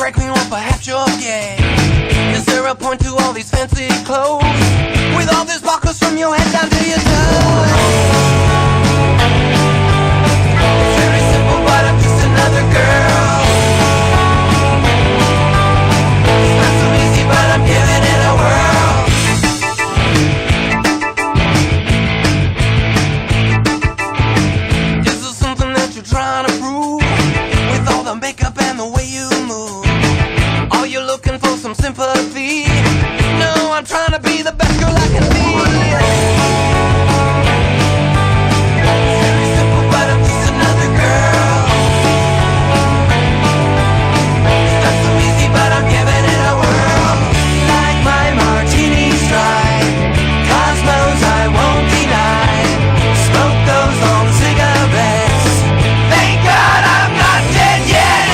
drag queen or perhaps you're gay. Is there a point to all these fancy clothes? With all these buckles from your head down to your toes. It's very simple, but I'm just another girl. It's not so easy, but I'm giving it a whirl. Is there something that you're trying to prove? With all the makeup and the way you move, are you looking for some sympathy? No, I'm trying to be the best girl I can be. It's very simple, but I'm just another girl. It's not so easy, but I'm giving it a whirl. Like my martini stride, cosmos I won't deny. Smoke those long cigarettes. Thank God I'm not dead yet.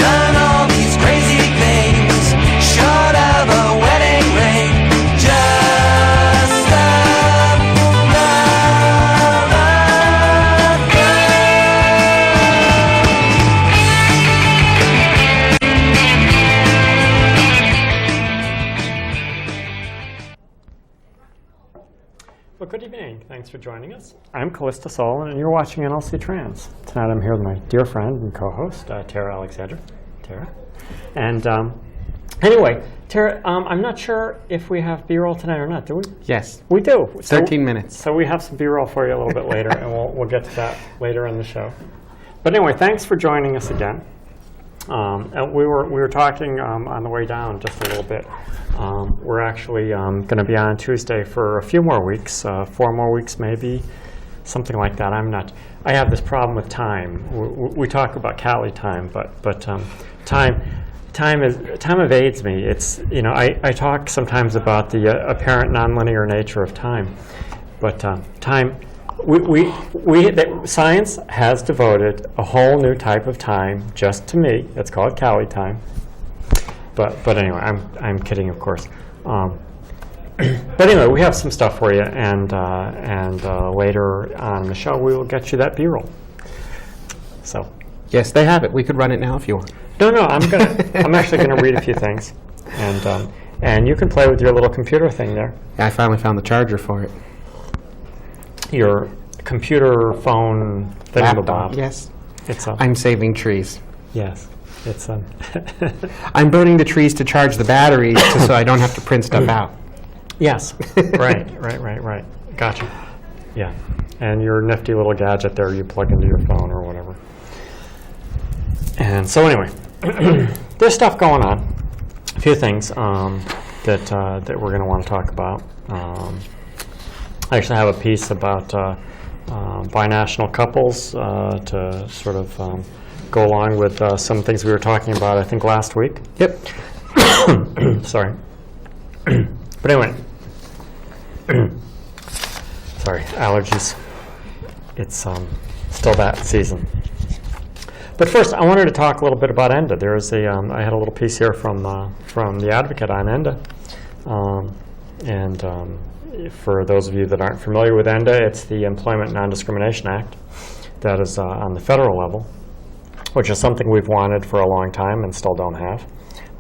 Done all these crazy things, short of a wedding ring. Just Well, good evening. Thanks for joining us. I'm Callista Solon, and you're watching nlcTrans. Tonight I'm here with my dear friend and co-host, Tara Alexander. Tara. And anyway, Tara, I'm not sure if we have B-roll tonight or not, do we? Yes. We do. 13 minutes. So we have some B-roll for you a little bit later, and we'll get to that later in the show. But anyway, thanks for joining us again. And we were talking on the way down just a little bit. We're actually going to be on Tuesday for a few more weeks, 4 more weeks maybe, something like that. I have this problem with time. We talk about Cali time, but time evades me. It's, I talk sometimes about the apparent nonlinear nature of time, but time. Science has devoted a whole new type of time just to me. It's called Cali time. But anyway, I'm kidding, of course. But anyway, we have some stuff for you, and later on in the show, we will get you that B-roll. So. Yes, they have it. We could run it now if you want. No, I'm actually gonna read a few things, and you can play with your little computer thing there. Yeah, I finally found the charger for it. Your computer phone thingamabob. Yes. It's I'm saving trees. Yes. It's I'm burning the trees to charge the batteries so I don't have to print stuff out. Yes. Right. Gotcha. Yeah. And your nifty little gadget there you plug into your phone or whatever. And so anyway, there's stuff going on. A few things that we're going to want to talk about. I actually have a piece about binational couples to sort of go along with some things we were talking about, I think, last week. Yep. Sorry. But anyway, sorry, allergies. It's still that season. But first, I wanted to talk a little bit about ENDA. There's I had a little piece here from the Advocate on ENDA, for those of you that aren't familiar with ENDA, it's the Employment Non-Discrimination Act that is on the federal level, which is something we've wanted for a long time and still don't have.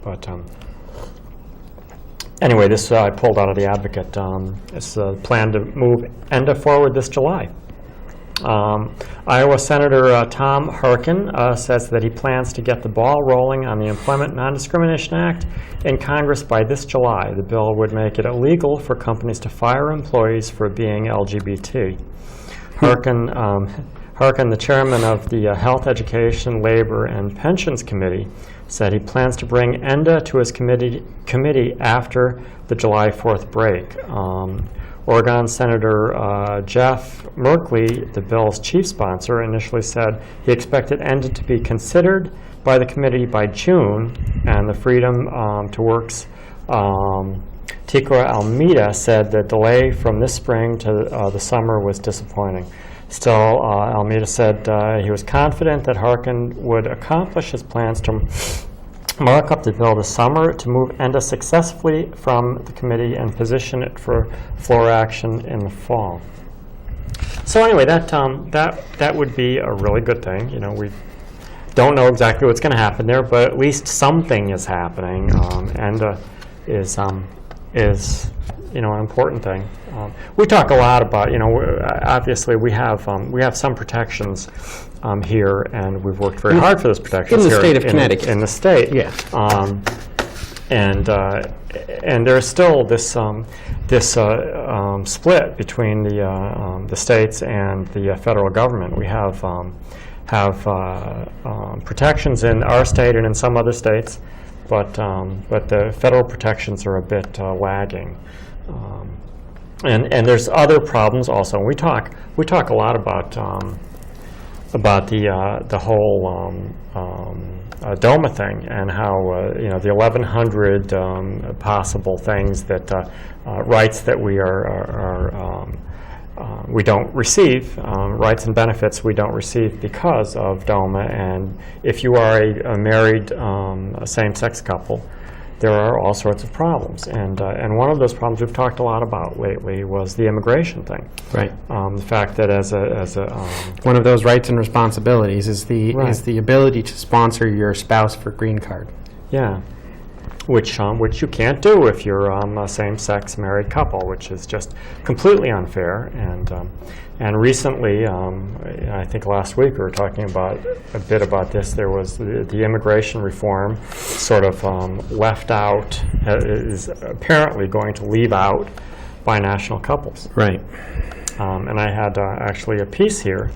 But anyway, this I pulled out of the Advocate. It's a plan to move ENDA forward this July. Iowa Senator Tom Harkin says that he plans to get the ball rolling on the Employment Non-Discrimination Act in Congress by this July. The bill would make it illegal for companies to fire employees for being LGBT. Harkin, the chairman of the Health, Education, Labor, and Pensions Committee, said he plans to bring ENDA to his committee after the July 4th break. Oregon Senator Jeff Merkley, the bill's chief sponsor, initially said he expected ENDA to be considered by the committee by June, and the Freedom to Work's Tikra Almeida said the delay from this spring to the summer was disappointing. Still, Almeida said he was confident that Harkin would accomplish his plans to mark up the bill this summer to move ENDA successfully from the committee and position it for floor action in the fall. So anyway, that would be a really good thing. You know, don't know exactly what's going to happen there, but at least something is happening, and is an important thing. We talk a lot about, obviously we have some protections here, and we've worked very hard for those protections in the here state of Connecticut. In the state, Yeah. And there's still this split between the states and the federal government. We have protections in our state and in some other states, but the federal protections are a bit lagging. And there's other problems also. We talk a lot about the whole DOMA thing, and how the 1,100 possible things that rights that we don't receive, rights and benefits we don't receive because of DOMA. And if you are a married same-sex couple, there are all sorts of problems. And one of those problems we've talked a lot about lately was the immigration thing. Right. The fact that as a one of those rights and responsibilities is the Right. is the ability to sponsor your spouse for green card. yeah, which you can't do if you're a same-sex married couple, which is just completely unfair. And recently, I think last week we were talking about a bit about this. There was the immigration reform sort of left out, is apparently going to leave out binational couples. Right. And I had actually a piece here.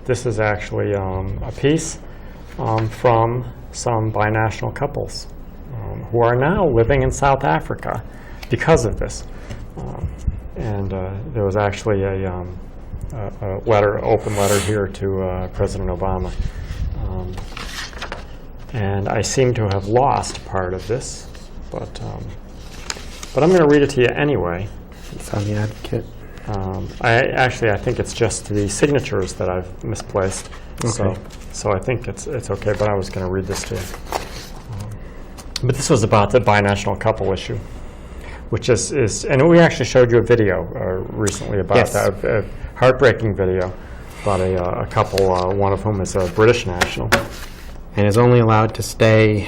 This is actually a piece from some binational couples who are now living in South Africa because of this. And there was actually a open letter here to President Obama. And I seem to have lost part of this, but I'm going to read it to you anyway. It's on the Advocate. I think it's just the signatures that I've misplaced. Okay. So I think it's okay, but I was going to read this to you. But this was about the binational couple issue, which is and we actually showed you a video recently about Yes. that, a heartbreaking video about a couple, one of whom is a British national. And is only allowed to stay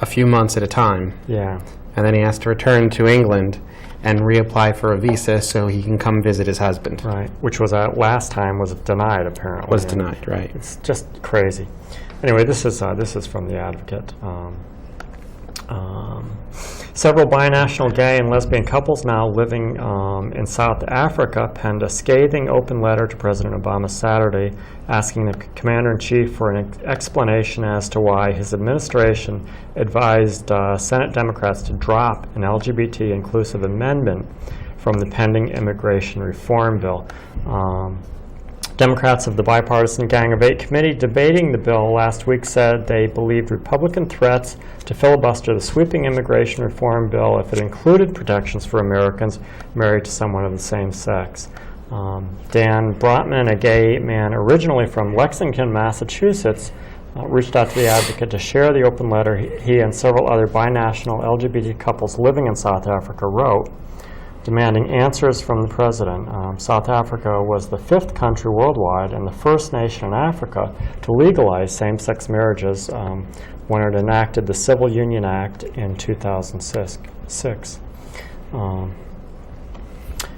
a few months at a time. Yeah. And then he has to return to England and reapply for a visa so he can come visit his husband. Right. Which was last time was denied, apparently. Was denied, right. It's just crazy. Anyway, this is from the Advocate. Several binational gay and lesbian couples now living in South Africa penned a scathing open letter to President Obama Saturday, asking the Commander-in-Chief for an explanation as to why his administration advised Senate Democrats to drop an LGBT-inclusive amendment from the pending immigration reform bill. Democrats of the Bipartisan Gang of Eight committee debating the bill last week said they believed Republican threats to filibuster the sweeping immigration reform bill if it included protections for Americans married to someone of the same sex. Dan Brotman, a gay man originally from Lexington, Massachusetts, reached out to the Advocate to share the open letter he and several other binational LGBT couples living in South Africa wrote, demanding answers from the president. South Africa was the 5th country worldwide and the first nation in Africa to legalize same-sex marriages when it enacted the Civil Union Act in 2006.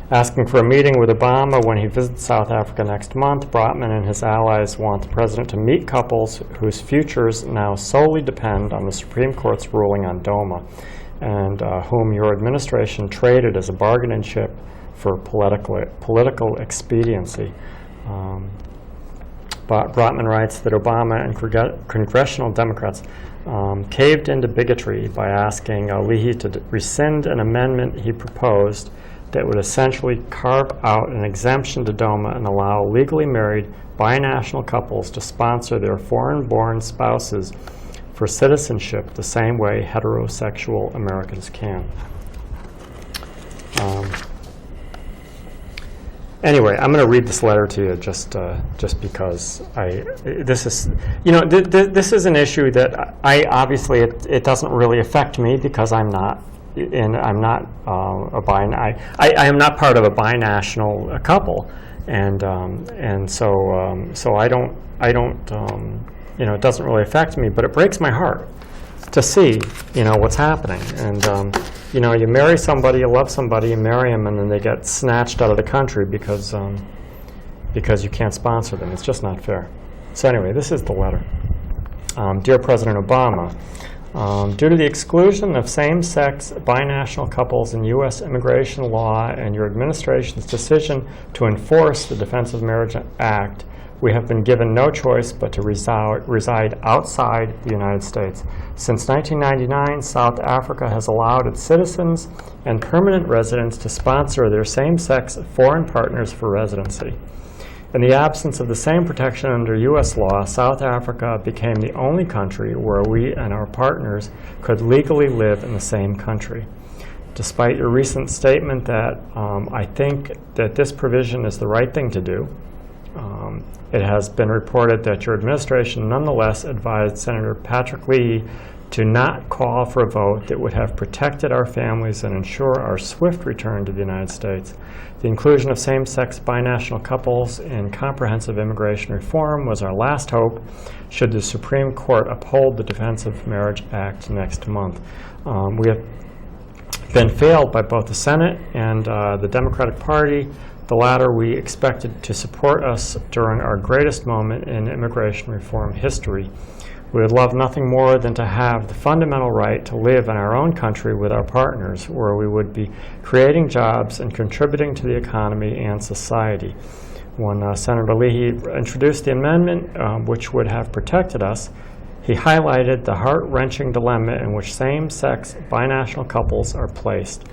Asking for a meeting with Obama when he visits South Africa next month, Brotman and his allies want the president to meet couples whose futures now solely depend on the Supreme Court's ruling on DOMA, and whom your administration traded as a bargaining chip for political expediency. Brotman writes that Obama and congressional Democrats caved into bigotry by asking Leahy to rescind an amendment he proposed that would essentially carve out an exemption to DOMA and allow legally married binational couples to sponsor their foreign-born spouses for citizenship the same way heterosexual Americans can. Anyway, I'm going to read this letter to you just because this is an issue that I obviously it doesn't really affect me because I am not part of a binational couple, and so I don't it doesn't really affect me, but it breaks my heart to see what's happening. And you marry somebody, you love somebody, you marry them, and then they get snatched out of the country because you can't sponsor them. It's just not fair. So anyway, this is the letter. Dear President Obama, due to the exclusion of same-sex binational couples in U.S. immigration law and your administration's decision to enforce the Defense of Marriage Act, we have been given no choice but to reside outside the United States. Since 1999, South Africa has allowed its citizens and permanent residents to sponsor their same-sex foreign partners for residency. In the absence of the same protection under U.S. law, South Africa became the only country where we and our partners could legally live in the same country. Despite your recent statement that I think that this provision is the right thing to do, it has been reported that your administration nonetheless advised Senator Patrick Leahy to not call for a vote that would have protected our families and ensure our swift return to the United States. The inclusion of same-sex binational couples in comprehensive immigration reform was our last hope should the Supreme Court uphold the Defense of Marriage Act next month. We have been failed by both the Senate and the Democratic Party. The latter we expected to support us during our greatest moment in immigration reform history. We would love nothing more than to have the fundamental right to live in our own country with our partners, where we would be creating jobs and contributing to the economy and society. When Senator Leahy introduced the amendment, which would have protected us, he highlighted the heart-wrenching dilemma in which same-sex binational couples are placed.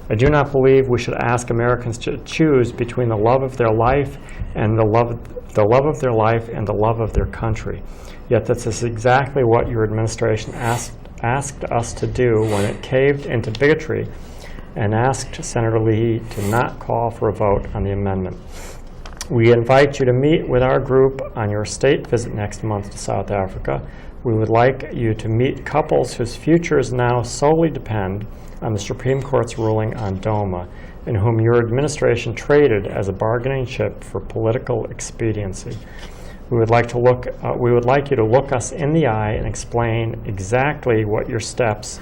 I do not believe we should ask Americans to choose between the love of their life and the love of their life and the love of their country. Yet this is exactly what your administration asked us to do when it caved into bigotry and asked Senator Leahy to not call for a vote on the amendment. We invite you to meet with our group on your state visit next month to South Africa. We would like you to meet couples whose futures now solely depend on the Supreme Court's ruling on DOMA, in whom your administration traded as a bargaining chip for political expediency. We would like you to look us in the eye and explain exactly what steps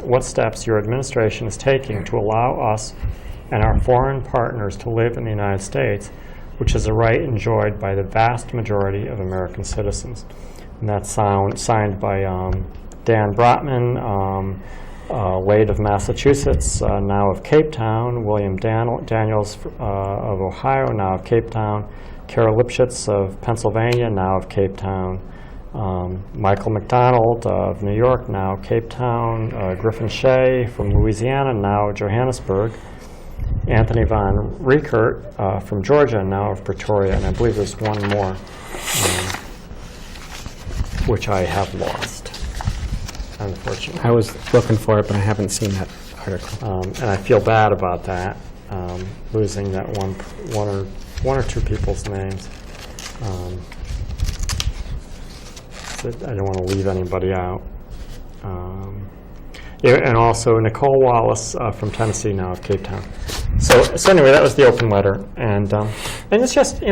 your administration is taking to allow us and our foreign partners to live in the United States, which is a right enjoyed by the vast majority of American citizens. And that's signed by Dan Brotman, late of Massachusetts, now of Cape Town, William Daniels of Ohio, now of Cape Town, Carol Lipschitz of Pennsylvania, now of Cape Town, Michael McDonald of New York, now Cape Town, Griffin Shea from Louisiana, now Johannesburg, Anthony Von Riekert from Georgia, now of Pretoria, and I believe there's one more, which I have lost, unfortunately. I was looking for it, but I haven't seen that article. And I feel bad about that, losing that one or two people's names. I don't want to leave anybody out. And also Nicole Wallace from Tennessee, now of Cape Town. So anyway, that was the open letter, and it's just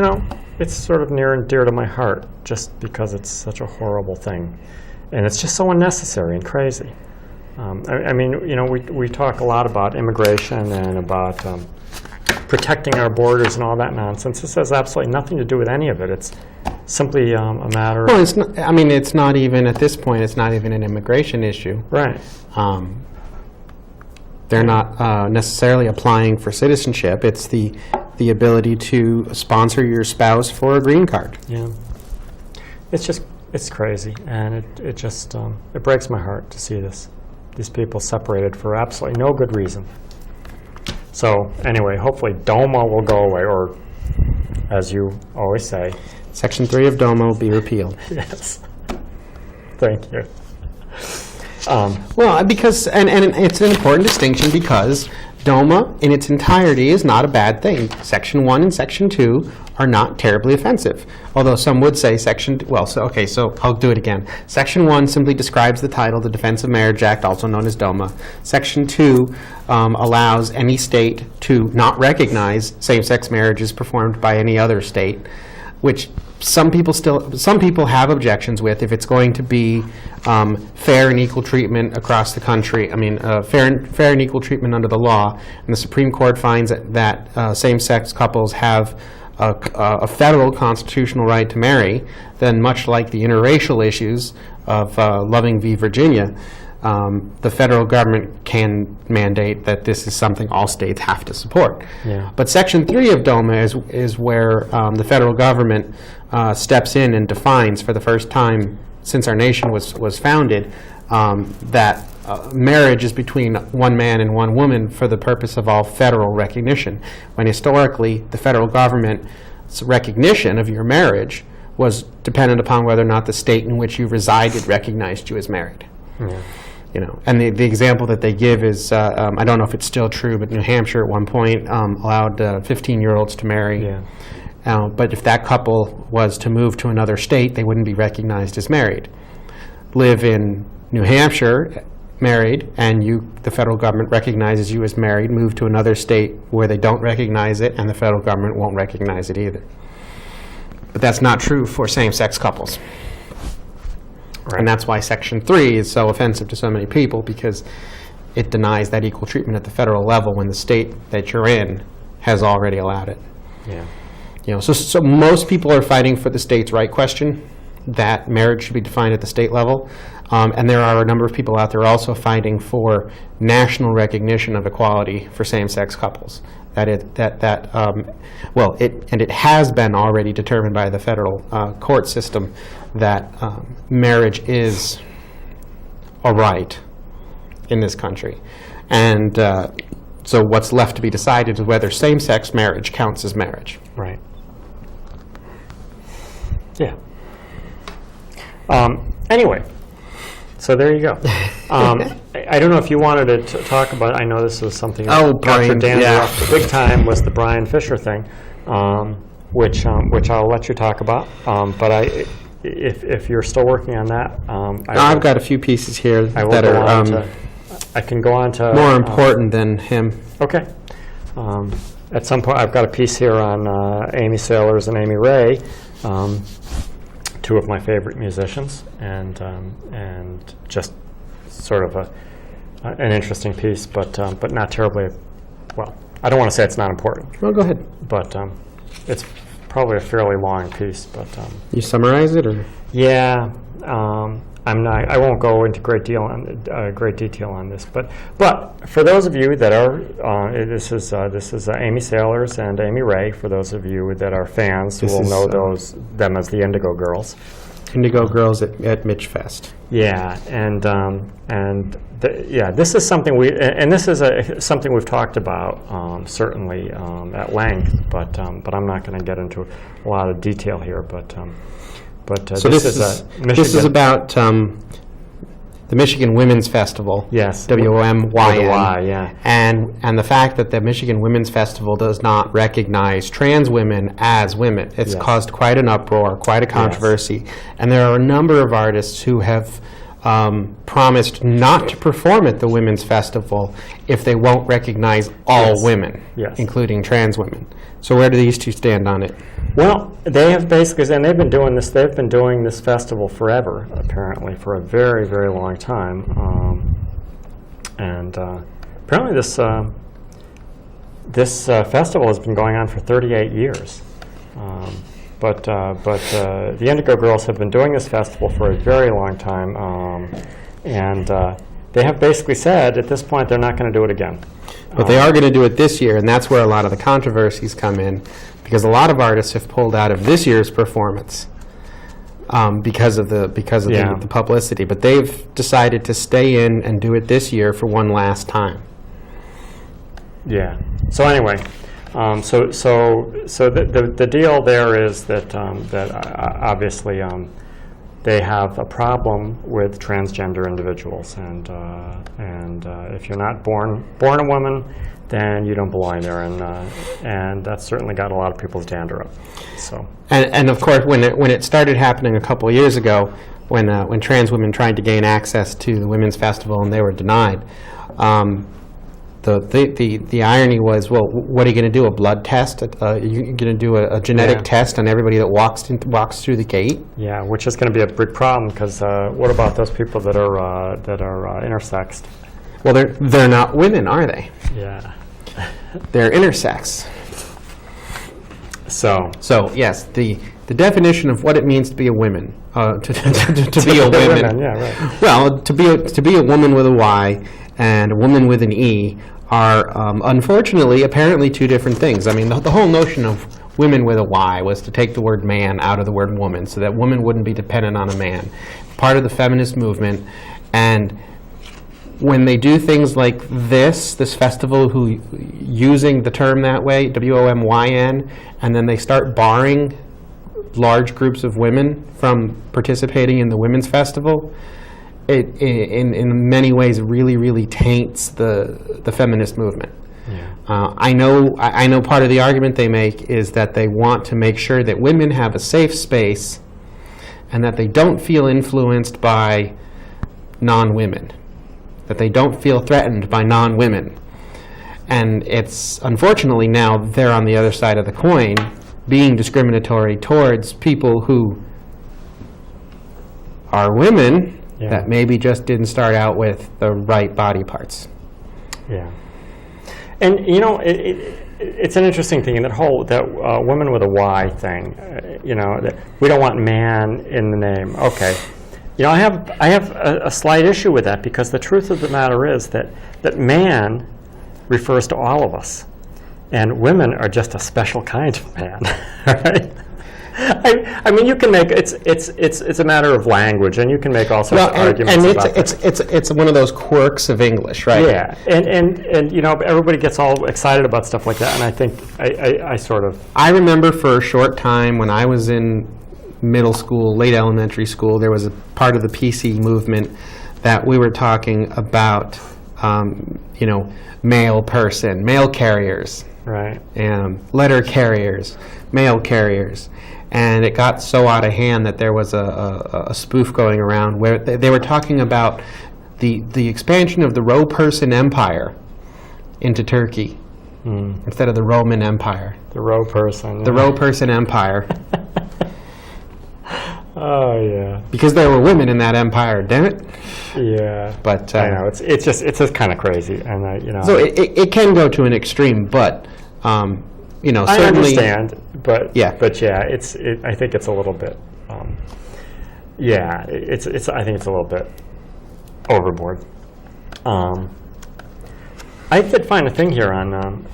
it's sort of near and dear to my heart, just because it's such a horrible thing, and it's just so unnecessary and crazy. I mean, we talk a lot about immigration and about protecting our borders and all that nonsense. This has absolutely nothing to do with any of it. It's simply a matter. Well, it's not. I mean, it's not even at this point. It's not even an immigration issue. Right. They're not necessarily applying for citizenship. It's the ability to sponsor your spouse for a green card. Yeah. It's crazy, and it just it breaks my heart to see these people separated for absolutely no good reason. So anyway, hopefully DOMA will go away, or as you always say, Section 3 of DOMA will be repealed. Yes. Thank you. Well, because and it's an important distinction, because DOMA in its entirety is not a bad thing. Section 1 and Section 2 are not terribly offensive. Although some would say so I'll do it again. Section 1 simply describes the title, the Defense of Marriage Act, also known as DOMA. Section 2 allows any state to not recognize same-sex marriages performed by any other state, which some people have objections with if it's going to be fair and equal treatment across the country. I mean, fair and equal treatment under the law. And the Supreme Court finds that same-sex couples have a federal constitutional right to marry, then much like the interracial issues of Loving v. Virginia, the federal government can mandate that this is something all states have to support. Yeah. But Section 3 of DOMA is where the federal government steps in and defines for the first time since our nation was founded that marriage is between one man and one woman for the purpose of all federal recognition, when historically the federal government's recognition of your marriage was dependent upon whether or not the state in which you resided recognized you as married. Yeah. You know, and the example that they give is, I don't know if it's still true, but New Hampshire at one point allowed 15-year-olds to marry. Yeah. But if that couple was to move to another state, they wouldn't be recognized as married. Live in New Hampshire, married, and the federal government recognizes you as married, move to another state where they don't recognize it, and the federal government won't recognize it either. But that's not true for same-sex couples. Right. And that's why Section 3 is so offensive to so many people, because it denies that equal treatment at the federal level when the state that you're in has already allowed it. Yeah. You know, so most people are fighting for the states' right question, that marriage should be defined at the state level. And there are a number of people out there also fighting for national recognition of equality for same-sex couples. It has been already determined by the federal court system that marriage is a right in this country. And so what's left to be decided is whether same-sex marriage counts as marriage. Right. Yeah. Anyway, so there you go. I don't know if you wanted to talk about, I know this was something that Dr. Dandruff big time was the Brian Fisher thing, which I'll let you talk about. But if you're still working on that, I've got a few pieces here that are I can go on to more important than him. Okay. At some point, I've got a piece here on Amy Sailors and Amy Ray, two of my favorite musicians, and just sort of an interesting piece, but not terribly. Well, I don't want to say it's not important. Well, go ahead. But it's probably a fairly long piece. But you summarize it, or? Yeah. I'm not. I won't go into great detail on this, but for those of you that are, this is Amy Sailors and Amy Ray. For those of you that are fans, will know them as the Indigo Girls. Indigo Girls at Mitch Fest. Yeah, this is something something we've talked about certainly at length, but I'm not going to get into a lot of detail here, so this is about the Michigan Women's Festival. Yes. WMYN. Yeah. And the fact that the Michigan Women's Festival does not recognize trans women as women. It's caused quite an uproar, quite a controversy. Yes. And there are a number of artists who have promised not to perform at the Women's Festival if they won't recognize all women, including trans women. So where do these two stand on it? Well, they have basically, and they've been doing this festival forever, apparently, for a very, very long time. Apparently this festival has been going on for 38 years. But the Indigo Girls have been doing this festival for a very long time, and they have basically said at this point they're not going to do it again. But they are going to do it this year, and that's where a lot of the controversies come in, because a lot of artists have pulled out of this year's performance because of the publicity. But they've decided to stay in and do it this year for one last time. Yeah. So anyway. So the deal there is that obviously they have a problem with transgender individuals, and if you're not born a woman, then you don't belong there, and that's certainly got a lot of people's dander up. So, and of course, when it started happening a couple of years ago, when trans women tried to gain access to the Women's Festival and they were denied, the irony was, well, what are you going to do? A blood test? You're going to do a genetic test on everybody that walks through the gate? Yeah, which is going to be a big problem, because what about those people that are intersexed? Well, they're not women, are they? Yeah. They're intersex. So yes, the definition of what it means to be a woman, to be a woman. Yeah, right. Well, to be a woman with a Y and a woman with an E are unfortunately apparently two different things. I mean, the whole notion of women with a Y was to take the word man out of the word woman, so that woman wouldn't be dependent on a man. Part of the feminist movement, and when they do things like this festival, using the term that way, WOMYN, and then they start barring large groups of women from participating in the Women's Festival, it in many ways really, really taints the feminist movement. Yeah. I know part of the argument they make is that they want to make sure that women have a safe space and that they don't feel influenced by non-women, that they don't feel threatened by non-women. And it's, unfortunately, now they're on the other side of the coin, being discriminatory towards people who are women that maybe just didn't start out with the right body parts. Yeah. And, it's an interesting thing, that women with a Y thing, that we don't want man in the name. Okay. I have a slight issue with that, because the truth of the matter is that man refers to all of us, and women are just a special kind of man. Right? I mean, you can make it's a matter of language, and you can make all sorts of arguments about that. It's one of those quirks of English, right? Yeah, and everybody gets all excited about stuff like that, and I think I sort of. I remember for a short time when I was in middle school, late elementary school, there was a part of the PC movement that we were talking about, male person, mail carriers, right, letter carriers, mail carriers, and it got so out of hand that there was a spoof going around where they were talking about the expansion of the Roe person empire into Turkey instead of the Roman Empire. The Roe person. The Roe person empire. Oh yeah. Because there were women in that empire, damn it. Yeah. But I know it's just kind of crazy, and So it can go to an extreme, but certainly. I understand, but yeah. I think it's a little bit. I think it's a little bit overboard. I did find a thing here on.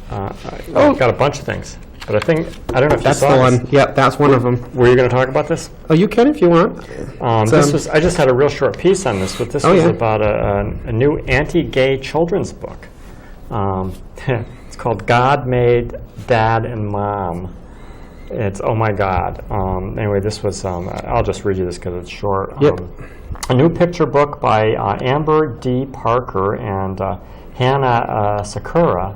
I've got a bunch of things. But I don't know if that's you saw the one. this. Yep, that's one of them. Were you going to talk about this? Oh, you can if you want. I just had a real short piece on this, but this was about a new anti-gay children's book. It's called God Made Dad and Mom. It's, oh my God. Anyway, this was, I'll just read you this because it's short. Yep. A new picture book by Amber D. Parker and Hannah Sakura.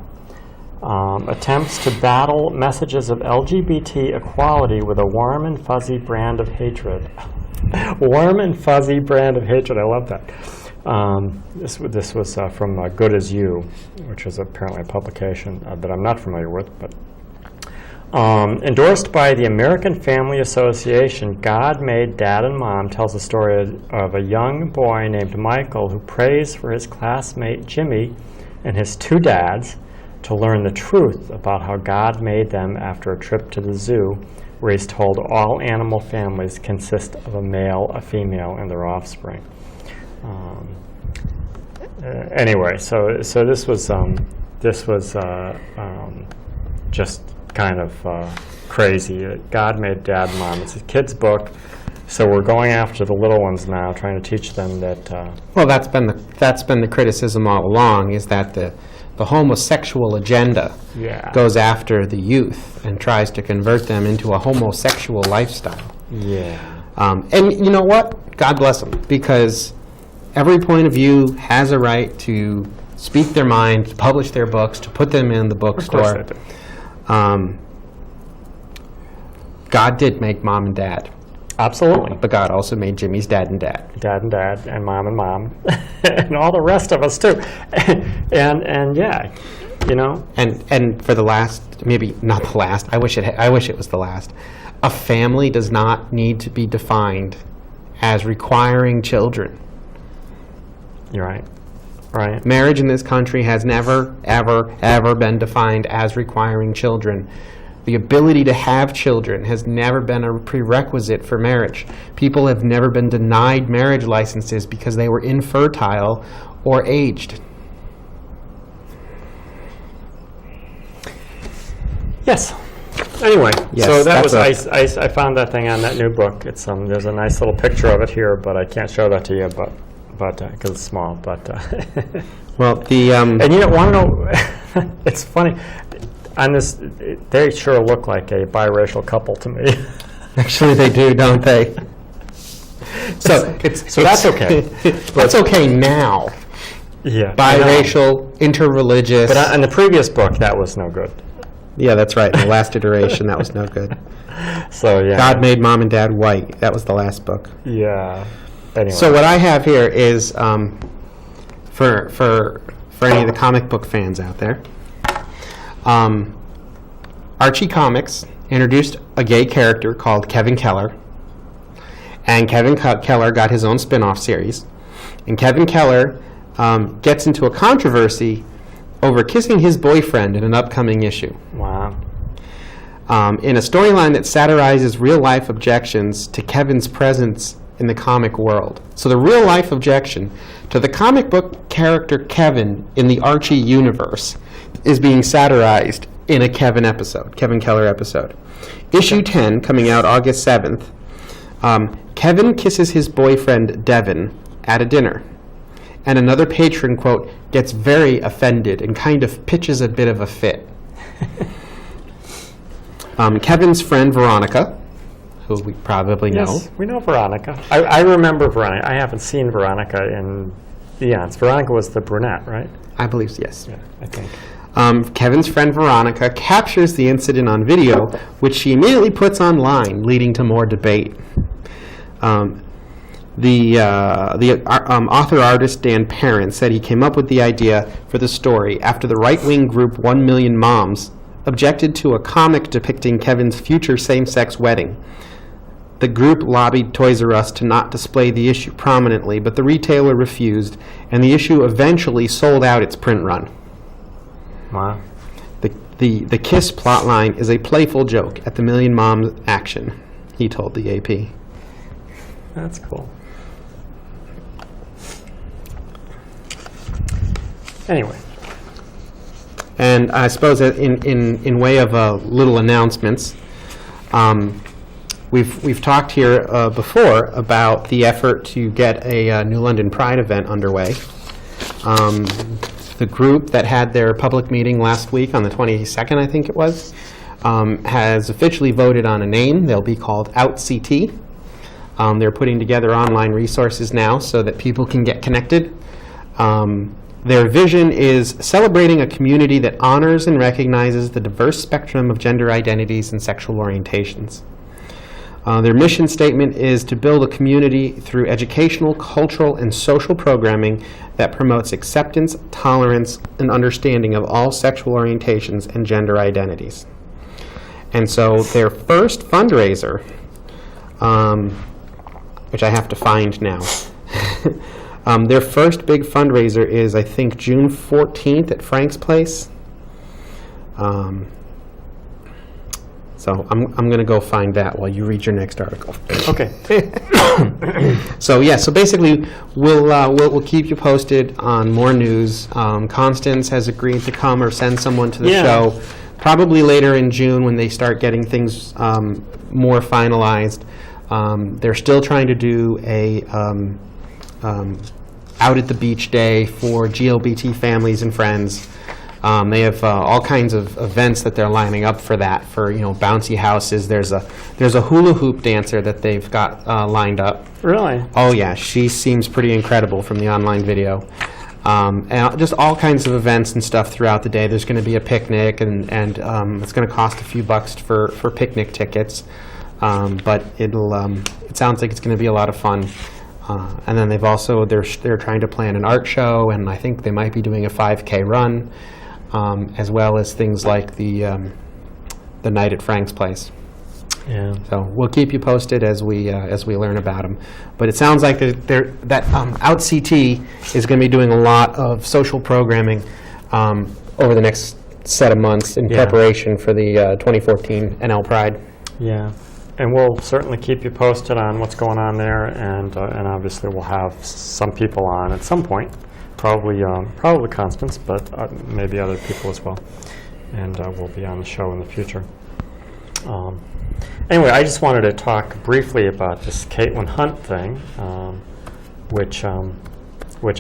Attempts to battle messages of LGBT equality with a warm and fuzzy brand of hatred. Warm and fuzzy brand of hatred. I love that. This was from Good As You, which is apparently a publication that I'm not familiar with. But endorsed by the American Family Association, God Made Dad and Mom tells the story of a young boy named Michael who prays for his classmate Jimmy and his two dads to learn the truth about how God made them after a trip to the zoo, where he's told all animal families consist of a male, a female, and their offspring. Anyway, so this was just kind of crazy. God Made Dad and Mom. It's a kid's book. So we're going after the little ones now, trying to teach them that. Well, that's been the criticism all along, is that the homosexual agenda goes after the youth and tries to convert them into a homosexual lifestyle. Yeah. And you know what? God bless them, because every point of view has a right to speak their mind, to publish their books, to put them in the bookstore. Of course they do. God did make mom and dad, Absolutely. but God also made Jimmy's dad and dad. Dad, and mom, and all the rest of us too. and yeah, you know. And for the last, maybe not the last, I wish it was the last, a family does not need to be defined as requiring children. You're right. Right. Marriage in this country has never, ever, ever been defined as requiring children. The ability to have children has never been a prerequisite for marriage. People have never been denied marriage licenses because they were infertile or aged. Yes. Anyway, Yes, so that was that's I found that thing on that new book. It's there's a nice little picture of it here, but I can't show that to you, but because it's small. But Well, the and you don't want to know. It's funny. On this, they sure look like a biracial couple to me. actually they do, don't they? So that's okay. That's okay now. Yeah. I know. Biracial, interreligious. But on the previous book, that was no good. Yeah, that's right. In the last iteration, that was no good. So yeah. God made mom and dad white. That was the last book. Yeah. Anyway. So what I have here is for any of the comic book fans out there. Archie Comics introduced a gay character called Kevin Keller, and Kevin Keller got his own spin-off series. And Kevin Keller gets into a controversy over kissing his boyfriend in an upcoming issue. Wow. In a storyline that satirizes real-life objections to Kevin's presence in the comic world. So the real-life objection to the comic book character Kevin in the Archie universe is being satirized in a Kevin Keller episode. Issue 10, coming out August 7th, Kevin kisses his boyfriend Devin at a dinner. And another patron, quote, gets very offended and kind of pitches a bit of a fit. Kevin's friend Veronica, who we probably know. Yes, we know Veronica. I remember Veronica. I haven't seen Veronica in eons. Veronica was the brunette, right? I believe, yes. Yeah, I think. Kevin's friend Veronica captures the incident on video, which she immediately puts online, leading to more debate. The author-artist Dan Parent said he came up with the idea for the story after the right-wing group 1 Million Moms objected to a comic depicting Kevin's future same-sex wedding. The group lobbied Toys R Us to not display the issue prominently, but the retailer refused, and the issue eventually sold out its print run. Wow. The kiss plotline is a playful joke at the Million Moms action, he told the AP. That's cool. Anyway. And I suppose that in way of little announcements, we've talked here before about the effort to get a New London Pride event underway. The group that had their public meeting last week on the 22nd, I think it was, has officially voted on a name. They'll be called OutCT. They're putting together online resources now so that people can get connected. Their vision is celebrating a community that honors and recognizes the diverse spectrum of gender identities and sexual orientations. Their mission statement is to build a community through educational, cultural, and social programming that promotes acceptance, tolerance, and understanding of all sexual orientations and gender identities. And so their first fundraiser, which I have to find now, their first big fundraiser is, I think, June 14th at Frank's Place. So I'm going to go find that while you read your next article. Okay. So yeah, so basically we'll keep you posted on more news. Constance has agreed to come or send someone to the show, probably later in June when they start getting things more finalized. They're still trying to do a out at the beach day for GLBT families and friends. They have all kinds of events that they're lining up for that, for bouncy houses. There's a hula hoop dancer that they've got lined up. Really? Oh yeah, she seems pretty incredible from the online video. And just all kinds of events and stuff throughout the day. There's going to be a picnic, and it's going to cost a few bucks for picnic tickets. But it sounds like it's going to be a lot of fun. And then they're trying to plan an art show, and I think they might be doing a 5K run, as well as things like the night at Frank's place. Yeah. So we'll keep you posted as we learn about them. But it sounds like that OutCT is going to be doing a lot of social programming over the next set of months in preparation for the 2014 NL Pride. Yeah. And we'll certainly keep you posted on what's going on there, and obviously we'll have some people on at some point, probably Constance, but maybe other people as well, and we'll be on the show in the future. Anyway, I just wanted to talk briefly about this Caitlin Hunt thing, which I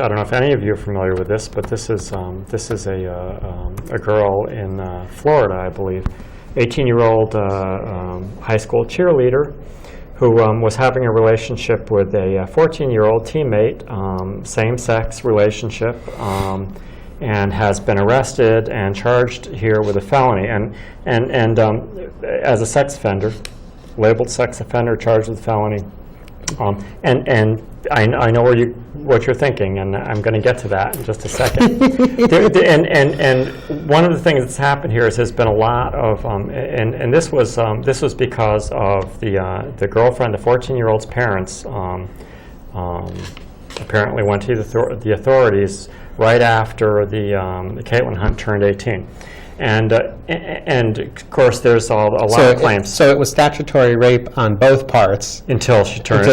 don't know if any of you are familiar with this, but this is a girl in Florida, I believe. 18-year-old high school cheerleader who was having a relationship with a 14-year-old teammate, same-sex relationship, and has been arrested and charged here with a felony, and as a sex offender, labeled sex offender, charged with felony. And I know what you're thinking, and I'm going to get to that in just a second. And one of the things that's happened here is there's been a lot of, and this was because of the girlfriend, the 14-year-old's parents, apparently went to the authorities right after the Caitlin Hunt turned 18. And of course, there's a lot of claims. So it was statutory rape on both parts until she turned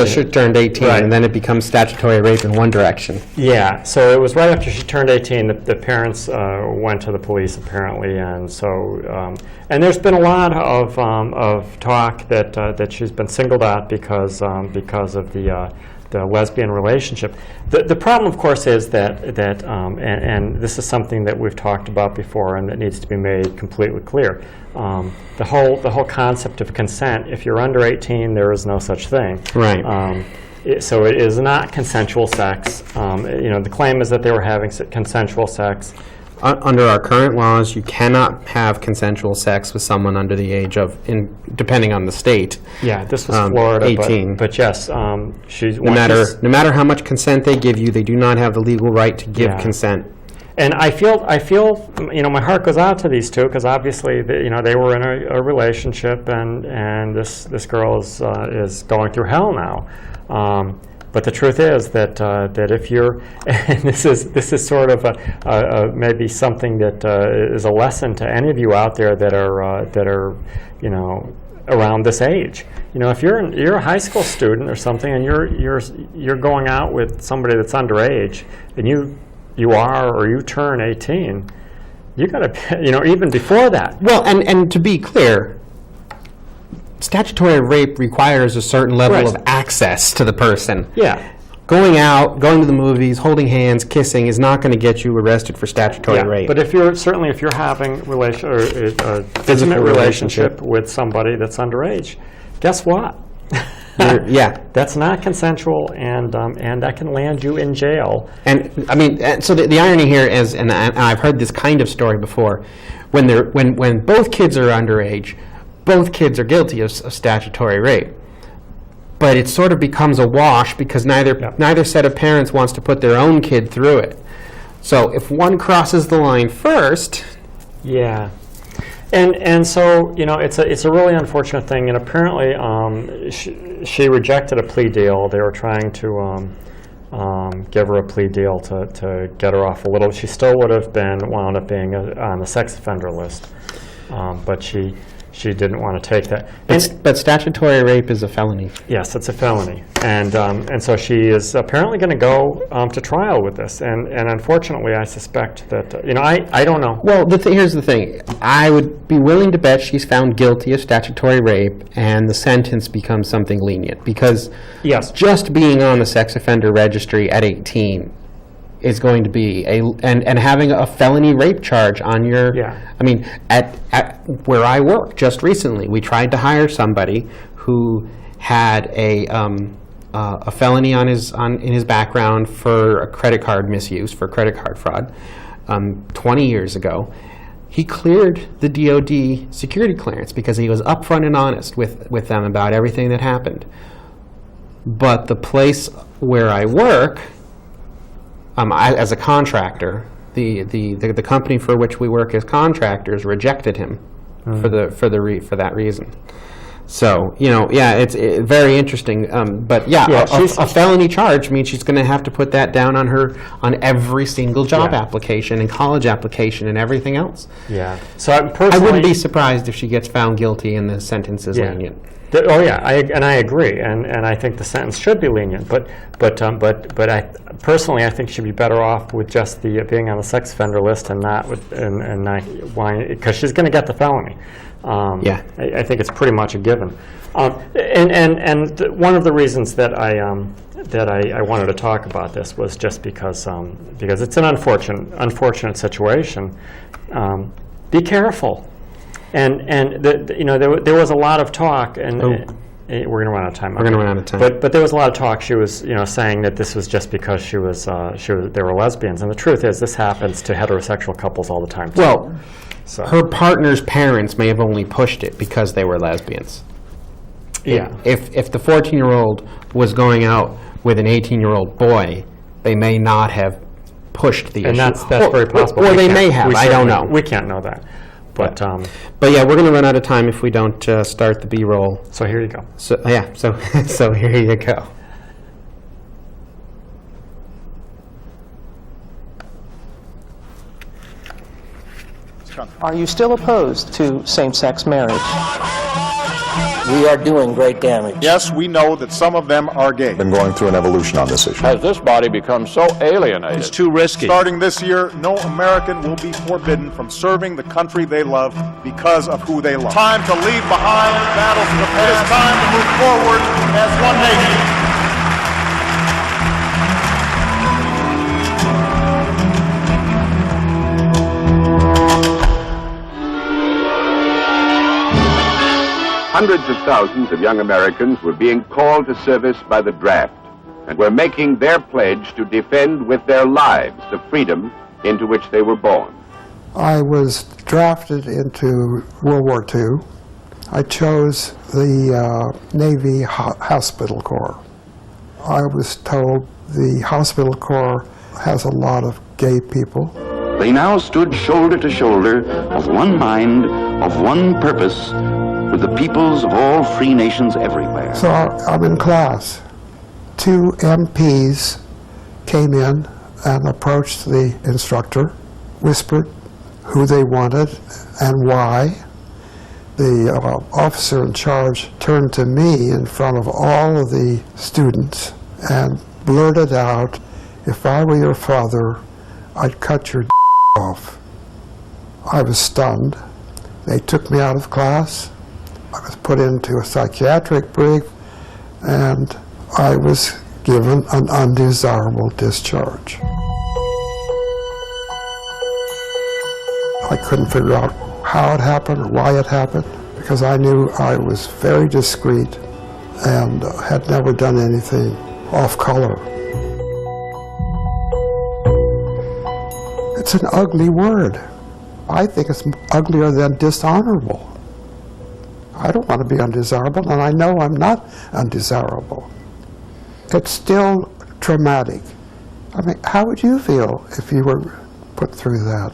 18, right. And then it becomes statutory rape in one direction. Yeah. So it was right after she turned 18. The parents went to the police apparently, and so and there's been a lot of talk that she's been singled out because of the lesbian relationship. The problem, of course, is that and this is something that we've talked about before and that needs to be made completely clear. The whole concept of consent, if you're under 18, there is no such thing. Right. So it is not consensual sex. The claim is that they were having consensual sex. Under our current laws, you cannot have consensual sex with someone under the age of, depending on the state. Yeah, this was Florida, 18. But yes, no matter how much consent they give you, they do not have the legal right to give consent. And I feel, my heart goes out to these two because obviously, they were in a relationship, and this girl is going through hell now. But the truth is that if you're, and this is sort of maybe something that is a lesson to any of you out there that are around this age. If you're a high school student or something, and you're going out with somebody that's underage, and you are or you turn 18, you got to even before that. Well, and to be clear, statutory rape requires a certain level of access to the person. Yeah. Going out, going to the movies, holding hands, kissing is not going to get you arrested for statutory rape. But if you're having a intimate relationship with somebody that's underage, guess what? That's not consensual, and that can land you in jail. And I mean, so the irony here is, and I've heard this kind of story before, when both kids are underage, both kids are guilty of statutory rape. But it sort of becomes a wash because neither set of parents wants to put their own kid through it. So if one crosses the line first... Yeah. And so, it's a really unfortunate thing. And apparently she rejected a plea deal. They were trying to give her a plea deal to get her off a little. She still would have wound up being on the sex offender list. But she didn't want to take that. But statutory rape is a felony. Yes, it's a felony. And so she is apparently going to go to trial with this. And unfortunately, I suspect that, I don't know. Well, here's the thing. I would be willing to bet she's found guilty of statutory rape and the sentence becomes something lenient. Because just being on the sex offender registry at 18 is going to be and having a felony rape charge on your. Yeah. I mean, at where I work just recently, we tried to hire somebody who had a felony in his background for a credit card misuse, for credit card fraud, 20 years ago. He cleared the DoD security clearance because he was upfront and honest with them about everything that happened. But the place where I work, as a contractor, the company for which we work as contractors rejected him for that reason. So, it's very interesting. But a felony charge means she's going to have to put that down on every single job application and college application and everything else. Yeah. So I wouldn't be surprised if she gets found guilty and the sentence is lenient. I agree, and I think the sentence should be lenient. But I personally, I think she'd be better off with just the being on the sex offender list and not with and not because she's going to get the felony. I think it's pretty much a given. And one of the reasons that I wanted to talk about this was just because it's an unfortunate situation. Be careful. And there was a lot of talk, and we're going to run out of time. We're going to run out of time. But there was a lot of talk. She was saying that this was just because they were lesbians, and the truth is this happens to heterosexual couples all the time too. Well, her partner's parents may have only pushed it because they were lesbians. Yeah. If the 14-year-old was going out with an 18-year-old boy, they may not have pushed the issue. And that's very possible. Or they may have. I don't know. We can't know that. But yeah, we're going to run out of time if we don't start the B-roll. So here you go. So here you go. Are you still opposed to same-sex marriage? We are doing great damage. Yes, we know that some of them are gay. Been going through an evolution on this issue. Has this body become so alienated? It's too risky. Starting this year, no American will be forbidden from serving the country they love because of who they love. Time to leave behind battles of the past. It is time to move forward as one nation. Hundreds of thousands of young Americans were being called to service by the draft and were making their pledge to defend with their lives the freedom into which they were born. I was drafted into World War II. I chose the Navy Hospital Corps. I was told the Hospital Corps has a lot of gay people. They now stood shoulder to shoulder, of one mind, of one purpose, with the peoples of all free nations everywhere. So I'm in class. 2 MPs came in and approached the instructor, whispered who they wanted and why. The officer in charge turned to me in front of all of the students and blurted out, "If I were your father, I'd cut your off." I was stunned. They took me out of class. I was put into a psychiatric brig, and I was given an undesirable discharge. I couldn't figure out how it happened or why it happened, because I knew I was very discreet and had never done anything off color. It's an ugly word. I think it's uglier than dishonorable. I don't want to be undesirable, and I know I'm not undesirable. It's still traumatic. I mean, how would you feel if you were put through that?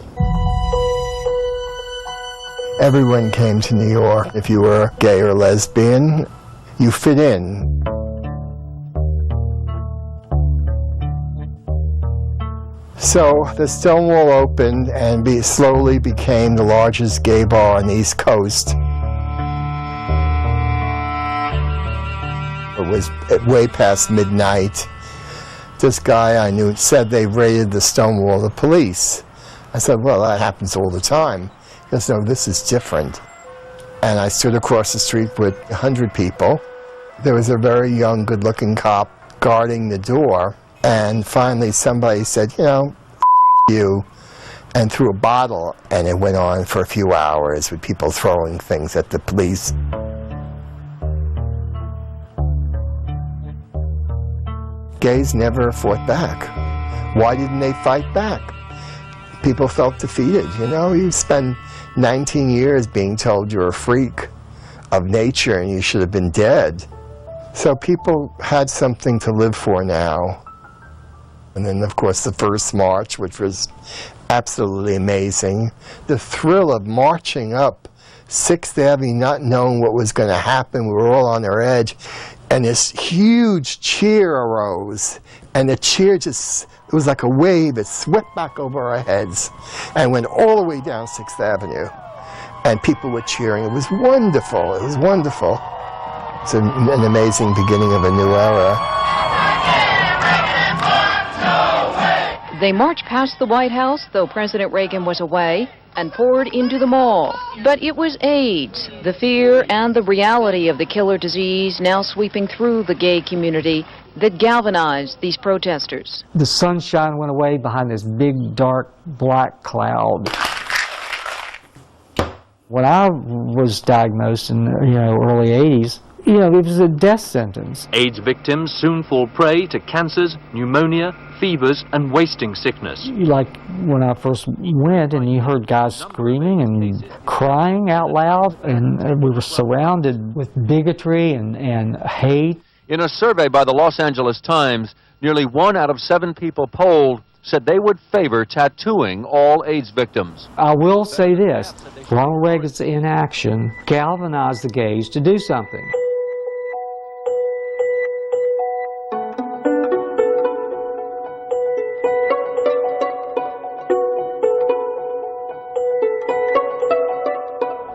Everyone came to New York. If you were gay or lesbian, you fit in. So the Stonewall opened and slowly became the largest gay bar on the East Coast. It was way past midnight. This guy I knew said they raided the Stonewall, the police. I said, well, that happens all the time. He goes, no, this is different. And I stood across the street with 100 people. There was a very young, good-looking cop guarding the door. And finally somebody said, you know, you, and threw a bottle, and it went on for a few hours with people throwing things at the police. Gays never fought back. Why didn't they fight back? People felt defeated, you know? You spend 19 years being told you're a freak of nature and you should have been dead. So people had something to live for now. And then, of course, the first march, which was absolutely amazing. The thrill of marching up 6th Avenue, not knowing what was going to happen. We were all on our edge. And this huge cheer arose. And the cheer just, it was like a wave. It swept back over our heads and went all the way down 6th Avenue. And people were cheering. It was wonderful. It was wonderful. It's an amazing beginning of a new era. They marched past the White House, though President Reagan was away, and poured into the mall. But it was AIDS, the fear and the reality of the killer disease now sweeping through the gay community, that galvanized these protesters. The sunshine went away behind this big, dark, black cloud. When I was diagnosed in early 80s, it was a death sentence. AIDS victims soon fall prey to cancers, pneumonia, fevers, and wasting sickness. Like when I first went and you heard guys screaming and crying out loud, and we were surrounded with bigotry and hate. In a survey by the Los Angeles Times, nearly 1 out of 7 people polled said they would favor tattooing all AIDS victims. I will say this, Ronald Reagan's inaction galvanized the gays to do something.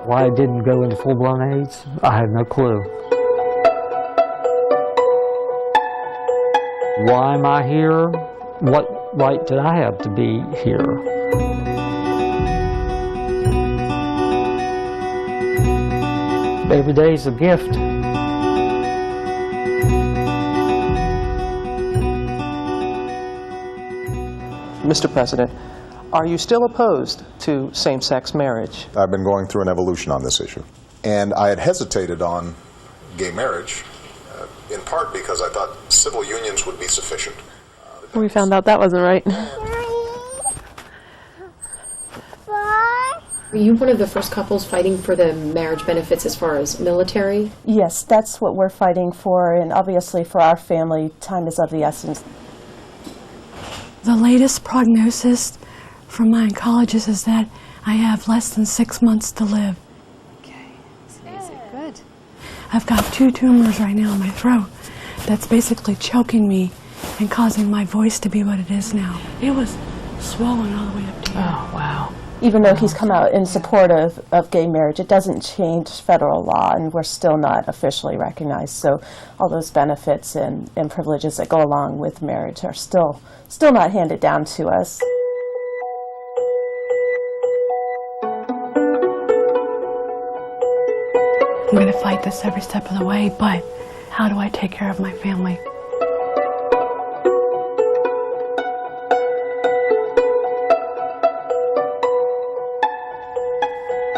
Why I didn't go into full-blown AIDS, I have no clue. Why am I here? What right did I have to be here? Every day is a gift. Mr. President, are you still opposed to same-sex marriage? I've been going through an evolution on this issue. And I had hesitated on gay marriage, in part because I thought civil unions would be sufficient. We found out that wasn't right. Were you one of the first couples fighting for the marriage benefits as far as military? Yes, that's what we're fighting for, and obviously for our family, time is of the essence. The latest prognosis from my oncologist is that I have less than 6 months to live. Okay, good. I've got 2 tumors right now in my throat that's basically choking me and causing my voice to be what it is now. It was swollen all the way up to here. Oh, wow. Even though he's come out in support of gay marriage, it doesn't change federal law, and we're still not officially recognized. So all those benefits and privileges that go along with marriage are still not handed down to us. I'm going to fight this every step of the way, but how do I take care of my family?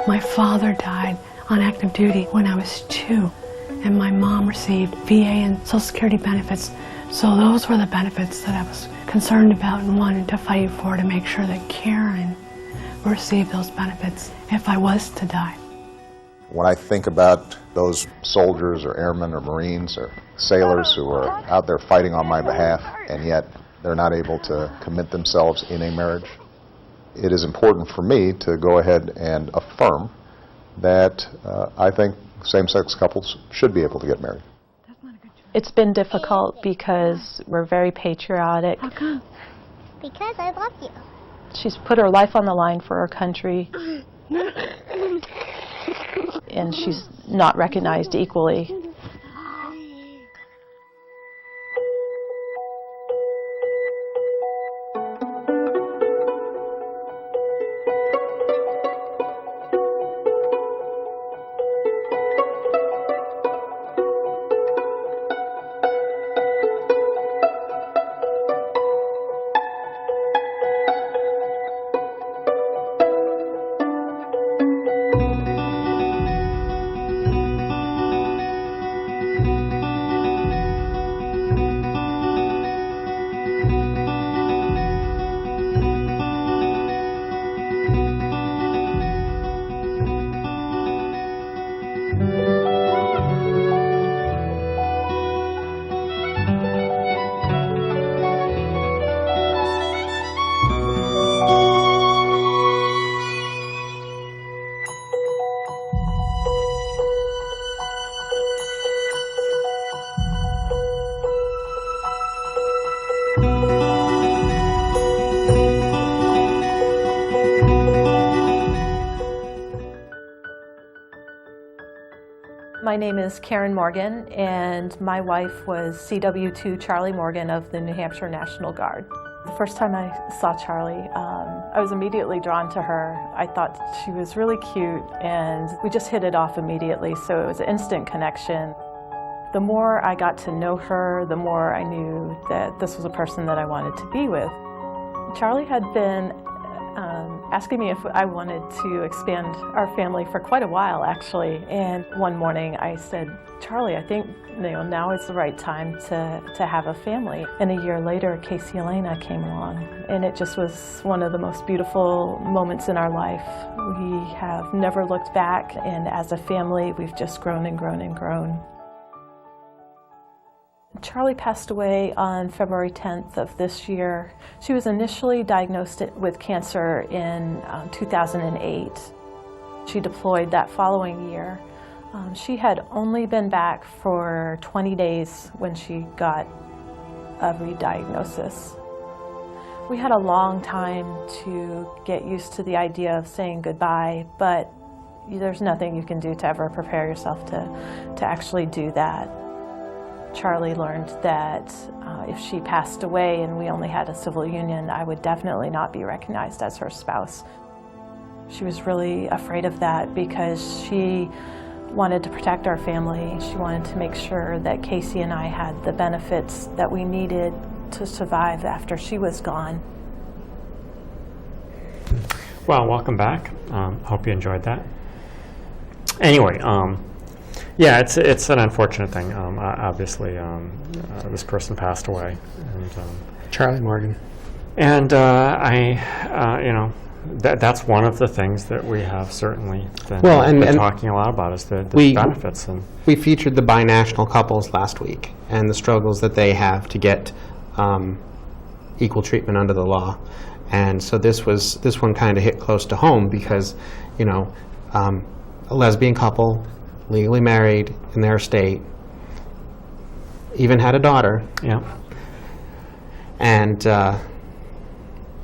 My father died on active duty when I was 2, and my mom received VA and Social Security benefits. So those were the benefits that I was concerned about and wanted to fight for, to make sure that Karen received those benefits if I was to die. When I think about those soldiers or airmen or Marines or sailors who are out there fighting on my behalf, and yet they're not able to commit themselves in a marriage, it is important for me to go ahead and affirm that I think same-sex couples should be able to get married. It's been difficult because we're very patriotic. How come? Because I love you. She's put her life on the line for her country, and she's not recognized equally. My name is Karen Morgan, and my wife was CW2 Charlie Morgan of the New Hampshire National Guard. The first time I saw Charlie, I was immediately drawn to her. I thought she was really cute, and we just hit it off immediately, so it was an instant connection. The more I got to know her, the more I knew that this was a person that I wanted to be with. Charlie had been asking me if I wanted to expand our family for quite a while, actually. And one morning I said, Charlie, I think now is the right time to have a family. And a year later, Casey Elena came along. And it just was one of the most beautiful moments in our life. We have never looked back, and as a family, we've just grown and grown and grown. Charlie passed away on February 10th of this year. She was initially diagnosed with cancer in 2008. She deployed that following year. She had only been back for 20 days when she got a re-diagnosis. We had a long time to get used to the idea of saying goodbye, but there's nothing you can do to ever prepare yourself to actually do that. Charlie learned that if she passed away and we only had a civil union, I would definitely not be recognized as her spouse. She was really afraid of that because she wanted to protect our family. She wanted to make sure that Casey and I had the benefits that we needed to survive after she was gone. Well, welcome back. Hope you enjoyed that. Anyway, yeah, it's an unfortunate thing. Obviously, this person passed away, and Charlie Morgan. And that's one of the things that we have certainly been talking a lot about is the benefits. And we featured the binational couples last week and the struggles that they have to get equal treatment under the law. And so this one kind of hit close to home because, a lesbian couple, legally married in their state, even had a daughter. Yeah. And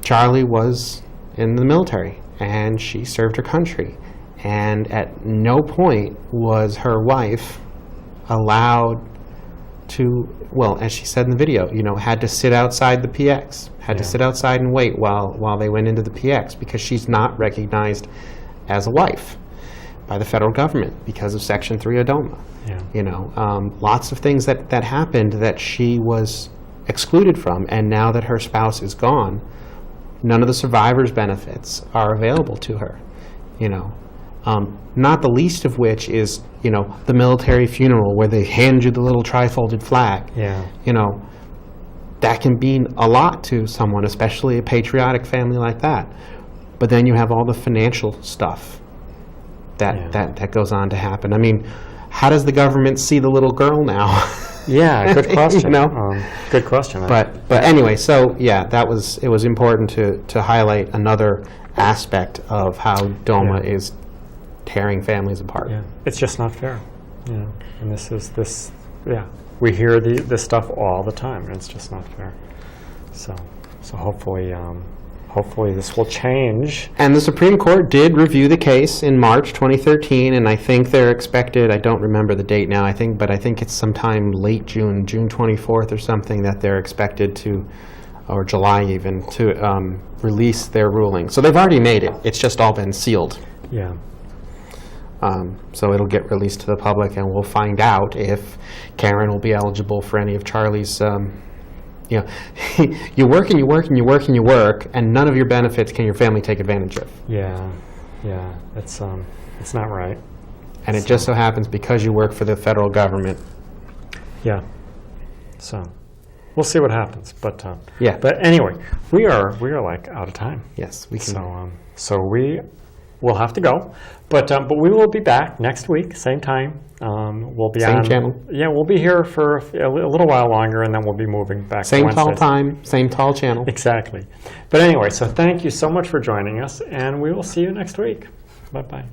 Charlie was in the military, and she served her country. And at no point was her wife allowed to, well, as she said in the video, had to sit outside the PX, had to sit outside and wait while they went into the PX because she's not recognized as a wife by the federal government because of Section 3 of DOMA. Yeah. Lots of things that happened that she was excluded from, and now that her spouse is gone, none of the survivors' benefits are available to her. Not the least of which is, the military funeral where they hand you the little tri-folded flag. Yeah. That can mean a lot to someone, especially a patriotic family like that. But then you have all the financial stuff that goes on to happen. I mean, how does the government see the little girl now? Yeah, good question. Good question. But anyway, so yeah, it was important to highlight another aspect of how DOMA is tearing families apart. Yeah, it's just not fair. And this. We hear this stuff all the time, and it's just not fair. So hopefully this will change. And the Supreme Court did review the case in March 2013, and I think they're expected, I don't remember the date now, but I think it's sometime late June 24th or something, that they're expected to, or July even, to release their ruling. So they've already made it. It's just all been sealed. Yeah. So it'll get released to the public, and we'll find out if Karen will be eligible for any of Charlie's you work and you work and you work and you work, and none of your benefits can your family take advantage of. Yeah, it's not right. And it just so happens because you work for the federal government. Yeah. So we'll see what happens, but yeah. But anyway, we are like out of time. Yes, we can. So we will have to go, but we will be back next week, same time. We'll be same channel. Yeah, we'll be here for a little while longer, and then we'll be moving back. Same to tall time, same tall channel. Exactly. But anyway, so thank you so much for joining us, and we will see you next week. Bye-bye.